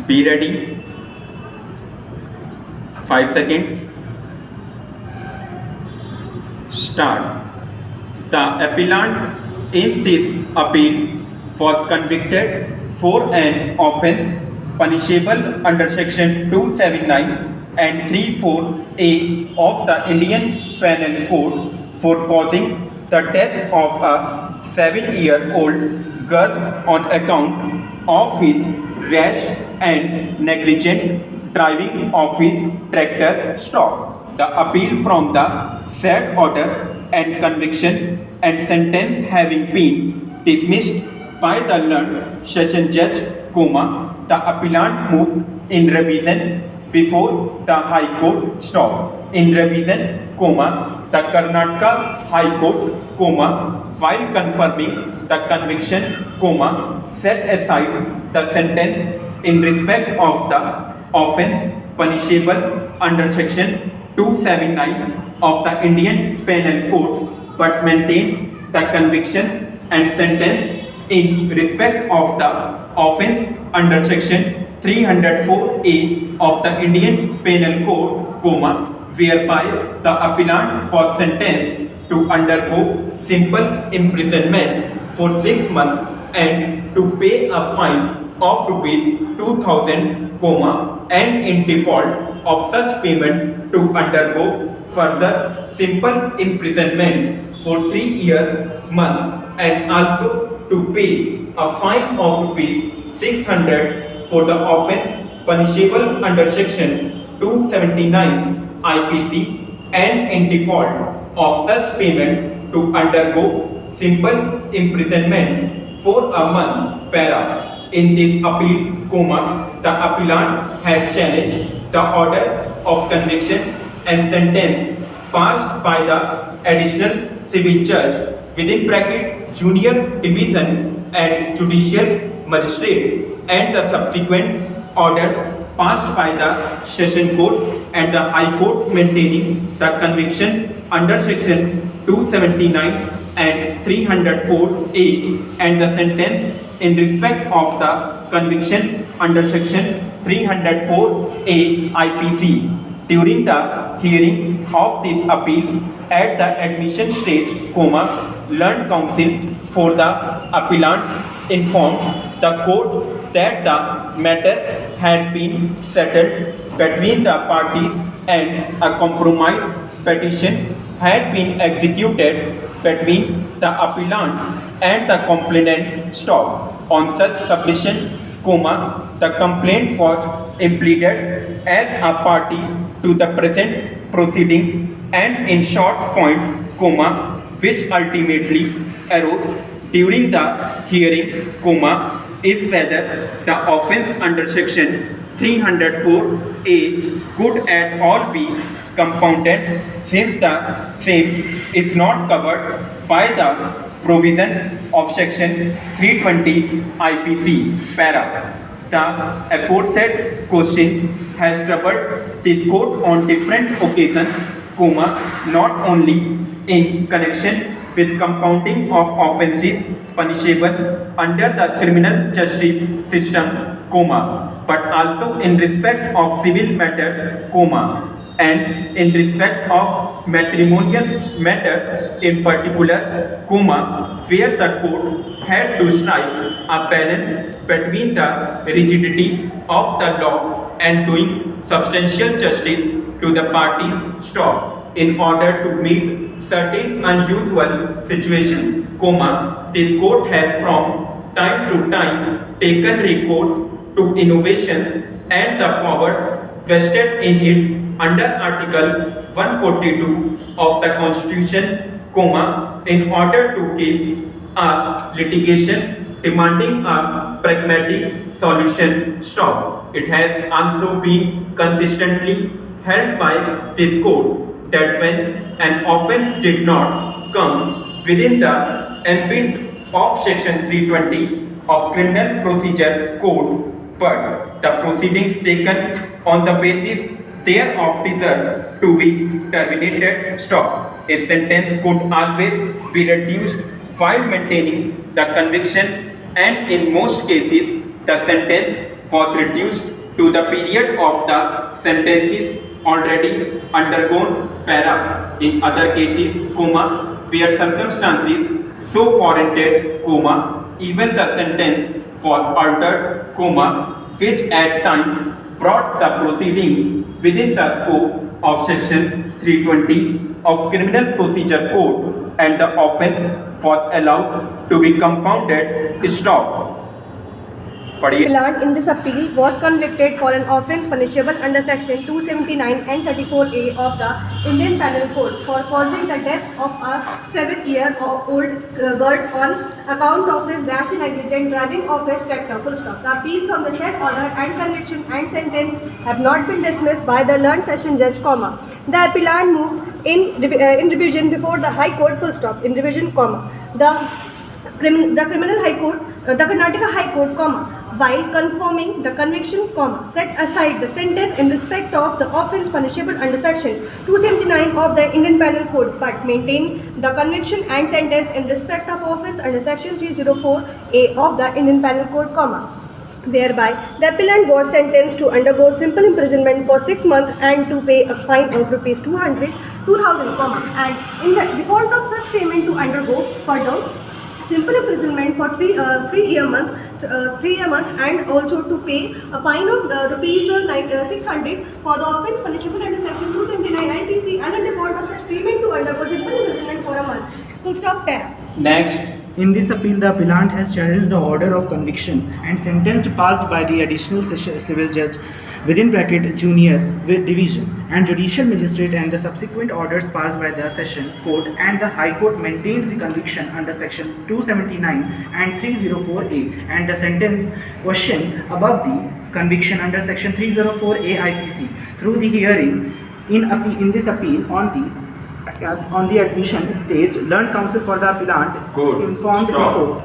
Be ready. 5 seconds. Start. The appellant in this appeal was convicted for an offence punishable under section 279 and 34A of the Indian Penal Code for causing the death of a 7-year-old girl on account of his rash and negligent driving of his tractor stop. The appeal from the said order and conviction and sentence having been dismissed by the learned session judge, the appellant moved in revision before the High Court stop. In revision, the Karnataka High Court, while confirming the conviction, set aside the sentence in respect of the offence punishable under section 279 of the Indian Penal Code, but maintained the conviction and sentence in respect of the offence under section 304A of the Indian Penal Code, whereby the appellant was sentenced to undergo simple imprisonment for 6 months and to pay a fine of rupees 2000, and in default of such payment to undergo further simple imprisonment for 3 years months and also to pay a fine of rupees 600 for the offence punishable under section 279 IPC, and in default of such payment to undergo simple imprisonment for a month para. In this appeal, the appellant has challenged the order of conviction and sentence passed by the additional civil judge within bracket junior division and judicial magistrate, and the subsequent orders passed by the session court and the high court maintaining the conviction under section 279 and 304A and the sentence in respect of the conviction under section 304A IPC. During the hearing of this appeal at the admission stage, learned counsel for the appellant informed the court that the matter had been settled between the parties and a compromise petition had been executed between the appellant and the complainant stop. On such submission, the complaint was impleaded as a party to the present proceedings, and in short point, which ultimately arose during the hearing, is whether the offence under section 304A could at all be compounded, since the same is not covered by the provision of section 320 IPC para. The aforesaid question has troubled this court on different occasions, not only in connection with compounding of offences punishable under the criminal justice system, but also in respect of civil matters, and in respect of matrimonial matters in particular, where the court had to strike a balance between the rigidity of the law and doing substantial justice to the parties stop in order to meet certain unusual situations, this court has from time to time taken recourse to innovations and the powers vested in it under Article 142 of the Constitution, in order to give a litigation demanding a pragmatic solution stop. It has also been consistently held by this court that when an offence did not come within the ambit of Section 320 of Criminal Procedure Code, but the proceedings taken on the basis thereof deserve to be terminated, stop. A sentence could always be reduced while maintaining the conviction, and in most cases the sentence was reduced to the period of the sentences already undergone, para, in other cases, comma, where circumstances so warranted, comma, even the sentence was altered, comma, which at times brought the proceedings within the scope of section 320 of Criminal Procedure Code and the offence was allowed to be compounded, stopped. पढ़िए। Appellant in this appeal was convicted for an offence punishable under section 279 and 34A of the Indian Penal Code for causing the death of a 7-year-old girl on account of his rash and negligent driving of his tractor. Full stop. The appeal from the said order and conviction and sentence have not been dismissed by the learned session judge, comma. The appellant moved in revision before the High Court. Full stop. In revision, comma. The Karnataka High Court, comma, while confirming the conviction, comma, set aside the sentence in respect of the offence punishable under section 279 of the Indian Penal Code, but maintain the conviction and sentence in respect of offence under section 304A of the Indian Penal Code, comma, whereby the appellant was sentenced to undergo simple imprisonment for 6 months and to pay a fine of rupees 2,000, and in the default of such payment to undergo further simple imprisonment for 3 year months and also to pay a fine of rupees 600 for the offence punishable under section 279 IPC and a default of such payment to undergo simple imprisonment for a month. Full stop. Para. Next. In this appeal, the appellant has challenged the order of conviction and sentenced passed by the additional civil judge within bracket junior with division and judicial magistrate, and the subsequent orders passed by the session court and the high court maintained the conviction under section 279 and 304A and the sentence questioned above the conviction under section 304A IPC through the hearing in this appeal on the admission stage. Learned counsel for the appellant informed the court